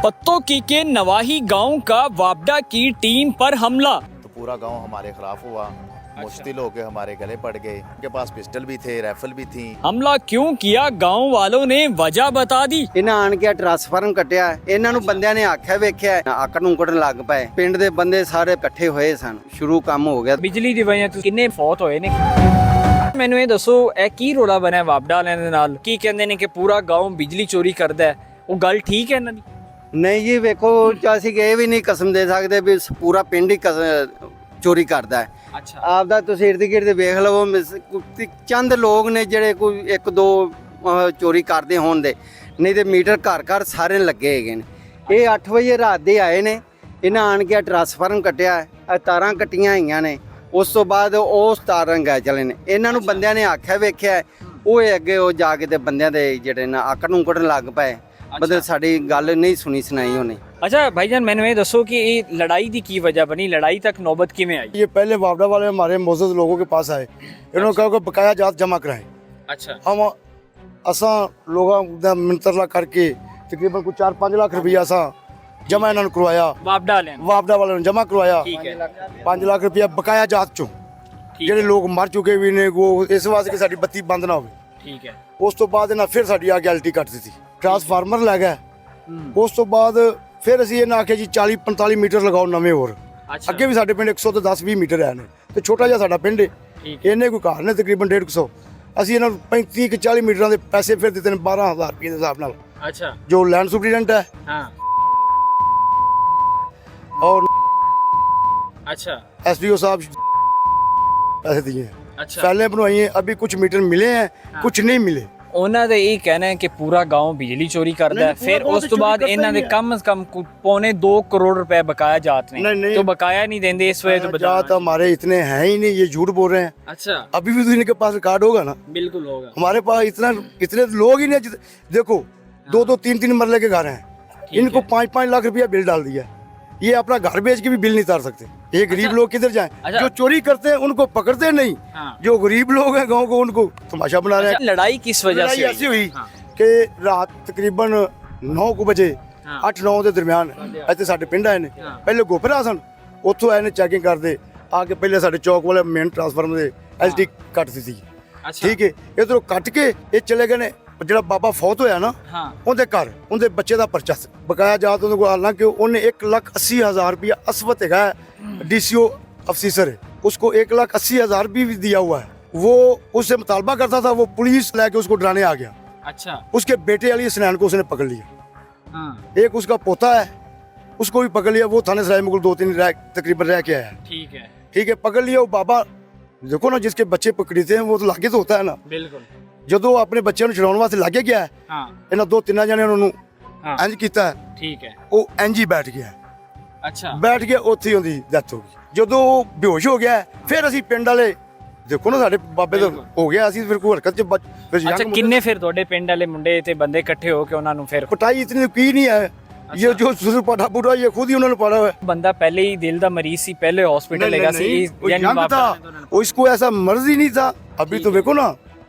पत्तोंकी के नवाही गांव का वापडा की टीम पर हमला। तो पूरा गांव हमारे खिलाफ हुआ। मुश्तिल होके हमारे गले पड़ गए। उनके पास पिस्टल भी थे, राइफल भी थी। हमला क्यों किया गांव वालों ने वजह बता दी। ਇਹਨਾਂ ਆਣ ਕੇ ਟਰਾਂਸਫਾਰਮ ਕੱਟਿਆ। ਇਹਨਾਂ ਨੂੰ ਬੰਦਿਆਂ ਨੇ ਆਖਿਆ ਵੇਖਿਆ ਆਕੜ ਨੂੰ ਕੱਢਣ ਲੱਗ ਪਏ। ਪਿੰਡ ਦੇ ਬੰਦੇ ਸਾਰੇ ਇਕੱਠੇ ਹੋਏ ਸਨ। ਸ਼ੁਰੂ ਕੰਮ ਹੋ ਗਿਆ। ਬਿਜਲੀ ਦੀ ਵਜ੍ਹਾ ਤੋਂ ਕਿੰਨੇ ਫੌਤ ਹੋਏ ਨੇ। ਮੈਨੂੰ ਇਹ ਦੱਸੋ ਇਹ ਕੀ ਰੋਲਾ ਬਣਿਆ ਵਾਪਡਾ ਵਾਲਿਆਂ ਦੇ ਨਾਲ। ਕੀ ਕਹਿੰਦੇ ਨੇ ਕਿ ਪੂਰਾ ਗਾਂव ਬਿਜਲੀ ਚੋਰੀ ਕਰਦਾ ਹੈ, ਉਹ ਗੱਲ ਠੀਕ ਹੈ ਇਹਨਾਂ ਦੀ? ਨਹੀਂ ਜੀ ਵੇਖੋ ਅਸੀਂ ਇਹ ਵੀ ਨਹੀਂ ਕਸਮ ਦੇ ਸਕਦੇ ਵੀ ਪੂਰਾ ਪਿੰਡ ਹੀ ਚੋਰੀ ਕਰਦਾ ਹੈ। ਅੱਛਾ, ਆਪਦਾ ਤੁਸੀਂ ਇਰਦ ਗਿਰਦ ਵੇਖ ਲਵੋ ਚੰਦ ਲੋਕ ਨੇ ਜਿਹੜੇ ਕੋਈ ਇੱਕ ਦੋ ਚੋਰੀ ਕਰਦੇ ਹੋਣ ਦੇ, ਨਹੀਂ ਤੇ ਮੀਟਰ ਘਰ ਘਰ ਸਾਰੇ ਲੱਗੇ ਹੈਗੇ ਨੇ। ਇਹ 8 ਵਜੇ ਰਾਤ ਦੇ ਆਏ ਨੇ। ਇਹਨਾਂ ਆਣ ਕੇ ਟਰਾਂਸਫਾਰਮ ਕੱਟਿਆ, ਤਾਰਾਂ ਕੱਟੀਆਂ ਹੋਈਆਂ ਨੇ। ਉਸ ਤੋਂ ਬਾਅਦ ਉਸ ਤਾਰਾਂ ਗਏ ਚਲੇ ਨੇ। ਇਹਨਾਂ ਨੂੰ ਬੰਦਿਆਂ ਨੇ ਆਖਿਆ ਵੇਖਿਆ, ਉਹ ਅੱਗੇ ਉਹ ਜਾ ਕੇ ਤੇ ਬੰਦਿਆਂ ਦੇ ਜਿਹੜੇ ਨਾ ਆਕੜ ਨੂੰ ਕੱਢਣ ਲੱਗ ਪਏ। मतलब साड़ी गल नहीं सुनी सुनाई होने। अच्छा भाईजान मैंने ये दसो कि ये लड़ाई की वजह बनी, लड़ाई तक नौबत किवें आई? ये पहले वापडा वाले हमारे मोजद लोगों के पास आए। इन्होंने कहा कि बकाया जात जमा कराएं। अच्छा, हम असा लोगों मिंतरला करके तकरीबन कुछ 4-5 लाख रुपया असा जमा इन्होंने करवाया। वापडा वाले ने जमा करवाया। 5 लाख रुपया बकाया जात चो ਜਿਹੜੇ ਲੋਕ ਮਰ ਚੁੱਕੇ ਵੀ ਨੇ ਉਹ ਇਸ ਵਾਸਤੇ ਕਿ ਸਾਡੀ ਬੱਤੀ ਬੰਦ ਨਾ ਹੋਵੇ। ਠੀਕ ਹੈ। ਉਸ ਤੋਂ ਬਾਅਦ ਇਹਨਾਂ ਫਿਰ ਸਾਡੀ ਆ ਗੈਲਟੀ ਕੱਟ ਦਿੱਤੀ। ਟਰਾਂਸਫਾਰਮਰ ਲੈ ਗਿਆ। ਉਸ ਤੋਂ ਬਾਅਦ ਫਿਰ ਅਸੀਂ ਇਹਨਾਂ ਆਖਿਆ ਜੀ 40-45 ਮੀਟਰ ਲਗਾਓ ਨਵੇਂ ਹੋਰ। ਅੱਗੇ ਵੀ ਸਾਡੇ ਪਿੰਡ 110-20 ਮੀਟਰ ਹੈ ਨੇ ਤੇ ਛੋਟਾ ਜਿਹਾ ਸਾਡਾ ਪਿੰਡ ਹੈ। ਇਹਨੇ ਕੋਈ ਘਰ ਨੇ ਤਕਰੀਬਨ 150। ਅਸੀਂ ਇਹਨਾਂ ਨੂੰ 35-40 ਮੀਟਰਾਂ ਦੇ ਪੈਸੇ ਫਿਰ ਦਿੱਤੇ ਨੇ 12,000 ਰੁਪਏ ਦੇ ਹਿਸਾਬ ਨਾਲ। ਅੱਛਾ, ਜੋ ਲੈਂਡ ਸੁਪਰੀਡੈਂਟ ਹੈ ਹਾਂ, और अच्छा एसडीओ साहब पैसे दिए हैं। अच्छा, पहले बनवाई हैं, अभी कुछ मीटर मिले हैं। हाँ। कुछ नहीं मिले। ਉਹਨਾਂ ਦਾ ਇਹ ਕਹਿਣਾ ਹੈ ਕਿ ਪੂਰਾ گاؤں ਬਿਜਲੀ ਚੋਰੀ ਕਰਦਾ ਹੈ। ਫਿਰ ਉਸ ਤੋਂ ਬਾਅਦ ਇਹਨਾਂ ਦੇ ਕਮ ਸੇ ਕਮ पौने 2 करोड़ रुपए बकाया जात ने, तो बकाया नहीं देंगे इस वजह तो जात हमारे इतने हैं ही नहीं, ये झूठ बोल रहे हैं। अच्छा, अभी भी तो इनके पास रिकॉर्ड होगा ना। बिल्कुल होगा। हमारे पास इतने लोग ही नहीं। देखो 2-2 3-3 मरले के घर हैं। इनको 5-5 लाख रुपया बिल डाल दिया। ये अपना घर बेच के भी बिल नहीं तार सकते। ये गरीब लोग किधर जाएं? जो चोरी करते हैं उनको पकड़ते नहीं। हाँ। जो गरीब लोग हैं गांव को उनको तमाशा बना रहे हैं। लड़ाई किस वजह से ऐसी हुई कि रात तकरीबन 9 बजे 8-9 ਦੇ ਦਰਮਿਆਨ ਇੱਥੇ ਸਾਡੇ ਪਿੰਡ ਆਏ ਨੇ। ਪਹਿਲੇ ਗੋਪਰਾ ਸਨ, ਉੱਥੋਂ ਆਏ ਨੇ ਚੈਕਿੰਗ ਕਰਦੇ ਆ ਕੇ ਪਹਿਲੇ ਸਾਡੇ ਚੌਕ ਵਾਲੇ ਮੇਨ ਟਰਾਂਸਫਾਰਮਰ ਦੇ ਐਸਡੀ ਕੱਟ ਦਿੱਤੀ। ਠੀਕ ਹੈ, ਇਧਰੋਂ ਕੱਟ ਕੇ ਇਹ ਚਲੇ ਗਏ ਨੇ। ਜਿਹੜਾ ਬਾਬਾ ਫੌਤ ਹੋਇਆ ਨਾ, ਉਹਦੇ ਘਰ ਉਹਦੇ ਬੱਚੇ ਦਾ ਪਰਚਾ ਬਕਾਇਆ ਜਾਤ ਉਹਦੇ ਕੋਲ। ਹਾਲਾਂਕਿ ਉਹਨੇ 1,80,000 रुपया अस्वत है, डीसीओ अफसर है, उसको 1,80,000 भी दिया हुआ है। वो उससे मुतालबा करता था, वो पुलिस लेके उसको डराने आ गया। अच्छा, उसके बेटे अली सनैन को उसने पकड़ लिया। एक उसका पोता है, उसको भी पकड़ लिया। वो थाने सराय मुगल 2-3 तकरीबन रह के आया। ठीक है, ठीक है, पकड़ लिया। वो बाबा देखो ना, जिसके बच्चे पकड़ते हैं वो तो लागे तो होता है ना। बिल्कुल। ਜਦੋਂ ਆਪਣੇ ਬੱਚਿਆਂ ਨੂੰ ਛਡਾਉਣ ਵਾਸਤੇ ਲੱਗੇ ਗਿਆ, ਇਹਨਾਂ 2-3 ਜਣੇ ਉਹਨਾਂ ਨੂੰ ਇੰਜ ਕੀਤਾ। ਠੀਕ ਹੈ, ਉਹ ਇੰਜ ਹੀ ਬੈਠ ਗਿਆ। ਅੱਛਾ, ਬੈਠ ਗਿਆ, ਉੱਥੇ ਉਹਦੀ ਡੈਥ ਹੋ ਗਈ। ਜਦੋਂ ਉਹ ਬੇਹੋਸ਼ ਹੋ ਗਿਆ, ਫਿਰ ਅਸੀਂ ਪਿੰਡ ਵਾਲੇ ਦੇਖੋ ਨਾ, ਸਾਡੇ ਬਾਬੇ ਦਾ ਹੋ ਗਿਆ। ਅਸੀਂ ਫਿਰ ਕੋਈ ਹਰਕਤ ਚ ਅੱਛਾ, ਕਿੰਨੇ ਫਿਰ ਤੁਹਾਡੇ ਪਿੰਡ ਵਾਲੇ ਮੁੰਡੇ ਤੇ ਬੰਦੇ ਇਕੱਠੇ ਹੋ ਕੇ ਉਹਨਾਂ ਨੂੰ ਫਿਰ ਪਟਾਈ ਇਤਨੀ ਕੀ ਨਹੀਂ ਹੈ। ये जो सुसु पाठा बूढ़ा ये खुद ही उन्होंने पढ़ा हुआ है। बंदा पहले ही दिल दा मरीज सी, पहले हॉस्पिटल लेगा सी, यंग था, उसको ऐसा मर्ज ही नहीं था। अभी तो देखो ना,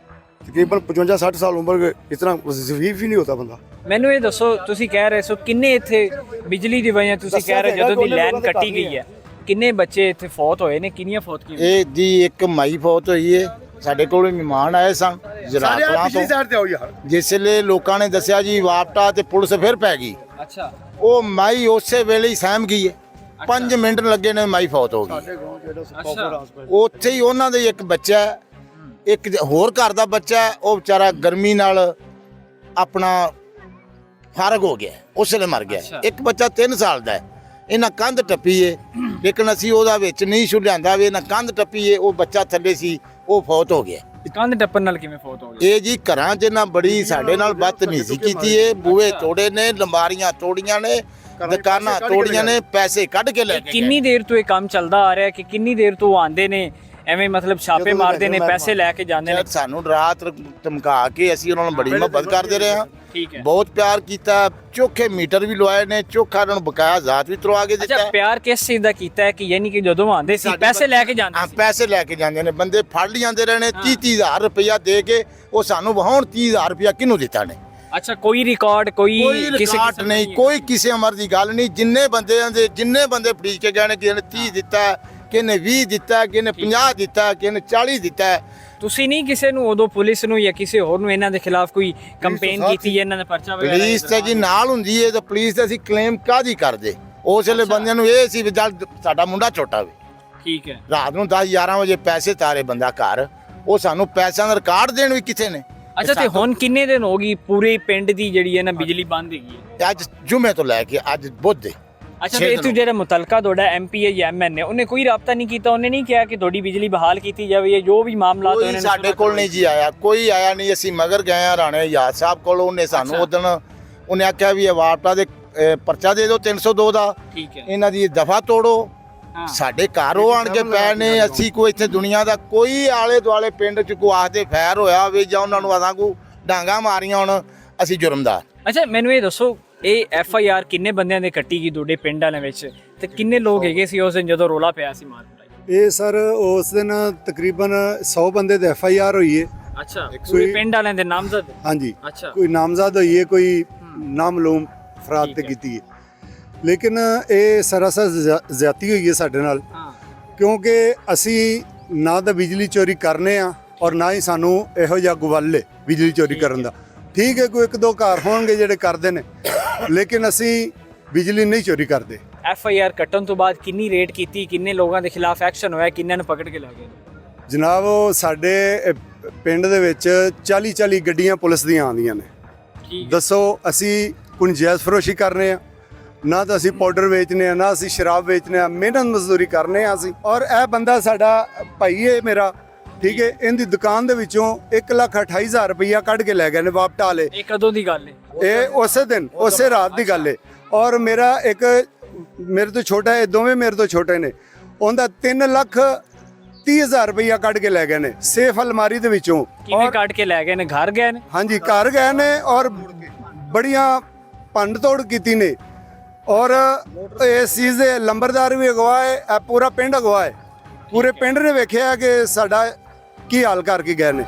तकरीबन 55-60 साल उम्र के, इतना ज़ईफ़ ही नहीं होता बंदा। ਮੈਨੂੰ ਇਹ ਦੱਸੋ, ਤੁਸੀਂ ਕਹਿ ਰਹੇ ਸੋ ਕਿੰਨੇ ਇੱਥੇ ਬਿਜਲੀ ਦੀ ਵਜ੍ਹਾ ਤੁਸੀਂ ਕਹਿ ਰਹੇ ਜਦੋਂ ਦੀ ਲਾਈਨ ਕੱਟੀ ਗਈ ਹੈ, ਕਿੰਨੇ ਬੱਚੇ ਇੱਥੇ ਫੌਤ ਹੋਏ ਨੇ, ਕਿੰਨੀਆਂ ਫੌਤ ਕੀਆਂ? ਇਹ ਦੀ ਇੱਕ ਮਾਈ ਫੌਤ ਹੋਈ ਹੈ। ਸਾਡੇ ਕੋਲ ਮਹਿਮਾਨ ਆਏ ਸਨ ਜਰਾਪਲਾਂ ਤੋਂ, ਜਿਸ ਵੇਲੇ ਲੋਕਾਂ ਨੇ ਦੱਸਿਆ ਜੀ ਵਾਪਟਾ ਤੇ ਪੁਲਿਸ ਫਿਰ ਪੈ ਗਈ। ਅੱਛਾ, ਉਹ ਮਾਈ ਉਸੇ ਵੇਲੇ ਹੀ ਸਹਿਮ ਗਈ ਹੈ। 5 ਮਿੰਟ ਲੱਗੇ ਨੇ, ਮਾਈ ਫੌਤ ਹੋ ਗਈ। ਉੱਥੇ ਹੀ ਉਹਨਾਂ ਦੇ ਇੱਕ ਬੱਚਾ, ਇੱਕ ਹੋਰ ਘਰ ਦਾ ਬੱਚਾ, ਉਹ ਵਿਚਾਰਾ ਗਰਮੀ ਨਾਲ ਆਪਣਾ ਫਾਰਗ ਹੋ ਗਿਆ, ਉਸ ਵੇਲੇ ਮਰ ਗਿਆ। ਇੱਕ ਬੱਚਾ 3 ਸਾਲ ਦਾ ਹੈ। ਇਹਨਾਂ ਕੰਧ ਟੱਪੀ ਏ, ਲੇਕਿਨ ਅਸੀਂ ਉਹਦਾ ਵਿੱਚ ਨਹੀਂ ਛੁਡਾਂਦਾ ਵੀ ਇਹਨਾਂ ਕੰਧ ਟੱਪੀ ਏ। ਉਹ ਬੱਚਾ ਥੱਲੇ ਸੀ, ਉਹ ਫੌਤ ਹੋ ਗਿਆ। ਕੰਧ ਟੱਪਣ ਨਾਲ ਕਿਵੇਂ ਫੌਤ ਹੋ ਗਈ? ਇਹ ਜੀ ਘਰਾਂ 'ਚ ਨਾ ਬੜੀ ਸਾਡੇ ਨਾਲ ਬਦਤਮੀਜ਼ੀ ਕੀਤੀ ਏ। ਬੂਹੇ ਤੋੜੇ ਨੇ, ਲੰਬਾਰੀਆਂ ਤੋੜੀਆਂ ਨੇ, ਦੁਕਾਨਾਂ ਤੋੜੀਆਂ ਨੇ, ਪੈਸੇ ਕੱਢ ਕੇ ਲੈ ਕੇ। ਕਿੰਨੀ ਦੇਰ ਤੋਂ ਇਹ ਕੰਮ ਚੱਲਦਾ ਆ ਰਿਹਾ ਕਿ ਕਿੰਨੀ ਦੇਰ ਤੋਂ ਆਉਂਦੇ ਨੇ ਐਵੇਂ, ਮਤਲਬ ਛਾਪੇ ਮਾਰਦੇ ਨੇ, ਪੈਸੇ ਲੈ ਕੇ ਜਾਂਦੇ ਨੇ? ਸਾਨੂੰ ਰਾਤ ਧਮਕਾ ਕੇ ਅਸੀਂ ਉਹਨਾਂ ਨੂੰ ਬੜੀ ਮੁਹੱਬਤ ਕਰਦੇ ਰਹੇ ਹਾਂ। ਠੀਕ ਹੈ, ਬਹੁਤ ਪਿਆਰ ਕੀਤਾ। ਚੋਖੇ ਮੀਟਰ ਵੀ ਲਵਾਏ ਨੇ, ਚੋਖਾ ਉਹਨਾਂ ਨੂੰ ਬਕਾਇਆ ਜ਼ਾਤ ਵੀ ਤਰਵਾ ਕੇ ਦਿੱਤਾ। ਅੱਛਾ, ਪਿਆਰ ਕਿਸ ਚੀਜ਼ ਦਾ ਕੀਤਾ ਹੈ ਕਿ ਯਾਨੀ ਕਿ ਜਦੋਂ ਆਉਂਦੇ ਸੀ ਪੈਸੇ ਲੈ ਕੇ ਜਾਂਦੇ ਸੀ? ਪੈਸੇ ਲੈ ਕੇ ਜਾਂਦੇ ਨੇ, ਬੰਦੇ ਫੜ ਲਿਆਂਦੇ ਰਹੇ ਨੇ। 30-30 ਹਜ਼ਾਰ ਰੁਪਇਆ ਦੇ ਕੇ ਉਹ ਸਾਨੂੰ ਵਹਾਉਣ 30 ਹਜ਼ਾਰ ਰੁਪਇਆ ਕਿਹਨੂੰ ਦਿੱਤਾ ਨੇ? ਅੱਛਾ ਕੋਈ ਰਿਕਾਰਡ ਕੋਈ ਕੋਈ ਕਿਸੇ ਰਿਕਾਰਡ ਕਿਸਮ ਨਹੀਂ, ਕੋਈ ਕਿਸੇ ਅਮਰ ਦੀ ਗੱਲ ਨਹੀਂ। ਜਿੰਨੇ ਬੰਦੇ ਫੜੀਕ ਕੇ ਗਏ ਨੇ, ਕਿਸੇ ਨੇ 30 ਦਿੱਤਾ, ਕਿਸੇ ਨੇ 20 ਦਿੱਤਾ, ਕਿਸੇ ਨੇ 50 ਦਿੱਤਾ, ਕਿਸੇ ਨੇ 40 ਦਿੱਤਾ। ਤੁਸੀਂ ਨਹੀਂ ਕਿਸੇ ਨੂੰ ਉਦੋਂ ਪੁਲਿਸ ਨੂੰ ਜਾਂ ਕਿਸੇ ਹੋਰ ਨੂੰ ਇਹਨਾਂ ਦੇ ਖਿਲਾਫ ਕੋਈ ਕੰਪੇਨ ਕੀਤੀ ਹੈ, ਇਹਨਾਂ ਦਾ ਪਰਚਾ ਵਗੈਰਾ? ਪੁਲਿਸ ਤੇ ਜੀ ਨਾਲ ਹੁੰਦੀ ਹੈ, ਤਾਂ ਪੁਲਿਸ ਤੇ ਅਸੀਂ ਕਲੇਮ ਕਾਹਦੀ ਕਰਦੇ? ਉਸ ਵੇਲੇ ਬੰਦਿਆਂ ਨੂੰ ਇਹ ਸੀ ਵੀ ਚੱਲ ਸਾਡਾ ਮੁੰਡਾ ਛੋਟਾ ਵੇ, ਠੀਕ ਹੈ। ਰਾਤ ਨੂੰ 10-11 ਵਜੇ ਪੈਸੇ ਤਾਰੇ ਬੰਦਾ ਘਰ, ਉਹ ਸਾਨੂੰ ਪੈਸਿਆਂ ਦਾ ਰਿਕਾਰਡ ਦੇਣ ਵੀ ਕਿੱਥੇ ਨੇ? ਅੱਛਾ ਤੇ ਹੁਣ ਕਿੰਨੇ ਦਿਨ ਹੋ ਗਈ ਪੂਰੇ ਪਿੰਡ ਦੀ ਜਿਹੜੀ ਹੈ ਨਾ ਬਿਜਲੀ ਬੰਦ ਹੈਗੀ ਹੈ? ਅੱਜ ਜੁਮੇ ਤੋਂ ਲੈ ਕੇ ਅੱਜ ਬੁੱਧ ਦੇ। ਅੱਛਾ ਤੇ ਤੂੰ ਜਿਹੜਾ ਮੁਤਲਕਾ ਤੁਹਾਡਾ ਐਮਪੀ ਹੈ ਜਾਂ ਐਮਐਨ ਹੈ, ਉਹਨੇ ਕੋਈ ਰਾਬਤਾ ਨਹੀਂ ਕੀਤਾ? ਉਹਨੇ ਨਹੀਂ ਕਿਹਾ ਕਿ ਤੁਹਾਡੀ ਬਿਜਲੀ ਬਹਾਲ ਕੀਤੀ ਜਾਵੇ ਜਾਂ ਜੋ ਵੀ ਮਾਮਲਾ ਕੋਈ ਸਾਡੇ ਕੋਲ ਨਹੀਂ ਜੀ ਆਇਆ, ਕੋਈ ਆਇਆ ਨਹੀਂ। ਅਸੀਂ ਮਗਰ ਗਏ ਆ ਰਾਣੇ ਯਾਦ ਸਾਹਿਬ ਕੋਲ, ਉਹਨੇ ਸਾਨੂੰ ਉਦਣ ਉਹਨੇ ਆਖਿਆ ਵੀ ਵਾਰਤਾ ਦੇ ਪਰਚਾ ਦੇ ਦਿਓ 302 ਦਾ, ਠੀਕ ਹੈ, ਇਹਨਾਂ ਦੀ ਦਫਾ ਤੋੜੋ। ਸਾਡੇ ਘਰ ਉਹ ਆਣ ਕੇ ਪੈ ਨੇ। ਅਸੀਂ ਕੋਈ ਇੱਥੇ ਦੁਨੀਆ ਦਾ ਕੋਈ ਆਲੇ ਦੁਆਲੇ ਪਿੰਡ ਚ ਕੋ ਆਖਦੇ ਫੈਰ ਹੋਇਆ ਹੋਵੇ ਜਾਂ ਉਹਨਾਂ ਨੂੰ ਆਦਾਂ ਕੋ ਡਾਂਗਾ ਮਾਰੀਆਂ ਹੁਣ ਅਸੀਂ ਜੁਰਮਦਾਰ। ਅੱਛਾ ਮੈਨੂੰ ਇਹ ਦੱਸੋ, ਇਹ ਐਫਆਈਆਰ ਕਿੰਨੇ ਬੰਦਿਆਂ ਦੇ ਕੱਟੀ ਗਈ ਤੁਹਾਡੇ ਪਿੰਡ ਵਾਲਿਆਂ ਵਿੱਚ, ਤੇ ਕਿੰਨੇ ਲੋਕ ਹੈਗੇ ਸੀ ਉਸ ਦਿਨ ਜਦੋਂ ਰੋਲਾ ਪਿਆ ਸੀ ਮਾਰ ਕੁਟਾਈ? ਇਹ ਸਰ ਉਸ ਦਿਨ ਤਕਰੀਬਨ 100 ਬੰਦੇ ਦੇ FIR ਹੋਈ ਹੈ। ਅੱਛਾ ਪੂਰੇ ਪਿੰਡ ਵਾਲਿਆਂ ਦੇ ਨਾਮਜ਼ਦ? ਹਾਂਜੀ, ਅੱਛਾ ਕੋਈ ਨਾਮਜ਼ਦ ਹੋਈ ਹੈ, ਕੋਈ ਨਾਮਲੂਮ ਅਫਰਾਦ ਤੇ ਕੀਤੀ ਹੈ। ਲੇਕਿਨ ਇਹ ਸਰਾਸਰ ਜ਼ਿਆਦਤੀ ਹੋਈ ਹੈ ਸਾਡੇ ਨਾਲ, ਹਾਂ ਕਿਉਂਕਿ ਅਸੀਂ ਨਾ ਤਾਂ ਬਿਜਲੀ ਚੋਰੀ ਕਰਨੇ ਆ ਔਰ ਨਾ ਹੀ ਸਾਨੂੰ ਇਹੋ ਜਿਹਾ ਗਵਲ ਹੈ ਬਿਜਲੀ ਚੋਰੀ ਕਰਨ ਦਾ। ਠੀਕ ਹੈ, ਕੋਈ ਇੱਕ ਦੋ ਘਰ ਹੋਣਗੇ ਜਿਹੜੇ ਕਰਦੇ ਨੇ, ਲੇਕਿਨ ਅਸੀਂ ਬਿਜਲੀ ਨਹੀਂ ਚੋਰੀ ਕਰਦੇ। ਐਫਆਈਆਰ ਕੱਟਣ ਤੋਂ ਬਾਅਦ ਕਿੰਨੀ ਰੇਡ ਕੀਤੀ, ਕਿੰਨੇ ਲੋਕਾਂ ਦੇ ਖਿਲਾਫ ਐਕਸ਼ਨ ਹੋਇਆ, ਕਿੰਨਾਂ ਨੂੰ ਪਕੜ ਕੇ ਲੈ ਗਏ? ਜਨਾਬ ਉਹ ਸਾਡੇ ਪਿੰਡ ਦੇ ਵਿੱਚ 40 ਗੱਡੀਆਂ ਪੁਲਿਸ ਦੀਆਂ ਆਉਂਦੀਆਂ ਨੇ। ਠੀਕ ਦੱਸੋ ਅਸੀਂ ਕੋਈ ਨਜਾਇਜ਼ ਫਰੋਸ਼ੀ ਕਰਨੇ ਆ? ਨਾ ਤਾਂ ਅਸੀਂ ਪਾਊਡਰ ਵੇਚਨੇ ਆ, ਨਾ ਅਸੀਂ ਸ਼ਰਾਬ ਵੇਚਨੇ ਆ, ਮਿਹਨਤ ਮਜ਼ਦੂਰੀ ਕਰਨੇ ਆ ਅਸੀਂ। ਔਰ ਇਹ ਬੰਦਾ ਸਾਡਾ ਭਾਈ ਹੈ ਮੇਰਾ, ਠੀਕ ਹੈ, ਇਹਦੀ ਦੁਕਾਨ ਦੇ ਵਿੱਚੋਂ 1,28,000 ਰੁਪਈਆ ਕੱਢ ਕੇ ਲੈ ਗਏ ਨੇ ਵਾਪਟਾ ਵਾਲੇ। ਇਹ ਕਦੋਂ ਦੀ ਗੱਲ ਹੈ? ਇਹ ਉਸੇ ਦਿਨ ਉਸੇ ਰਾਤ ਦੀ ਗੱਲ ਹੈ। ਔਰ ਮੇਰਾ ਇੱਕ ਮੇਰੇ ਤੋਂ ਛੋਟਾ ਹੈ, ਦੋਵੇਂ ਮੇਰੇ ਤੋਂ ਛੋਟੇ ਨੇ, ਉਹਦਾ 3,30,000 ਰੁਪਈਆ ਕੱਢ ਕੇ ਲੈ ਗਏ ਨੇ ਸੇਫ ਅਲਮਾਰੀ ਦੇ ਵਿੱਚੋਂ। ਕਿਵੇਂ ਕੱਢ ਕੇ ਲੈ ਗਏ ਨੇ? ਘਰ ਗਏ ਨੇ? ਹਾਂਜੀ ਘਰ ਗਏ ਨੇ ਔਰ ਬੜੀਆਂ ਭੰਨ ਤੋੜ ਕੀਤੀ ਨੇ। ਔਰ ਇਸ ਚੀਜ਼ ਦੇ ਲੰਬਰਦਾਰ ਵੀ ਅਗਵਾ ਹੈ, ਇਹ ਪੂਰਾ ਪਿੰਡ ਅਗਵਾ ਹੈ। ਪੂਰੇ ਪਿੰਡ ਨੇ ਵੇਖਿਆ ਕਿ ਸਾਡਾ ਕੀ ਹਾਲ ਕਰਕੇ ਗਏ ਨੇ।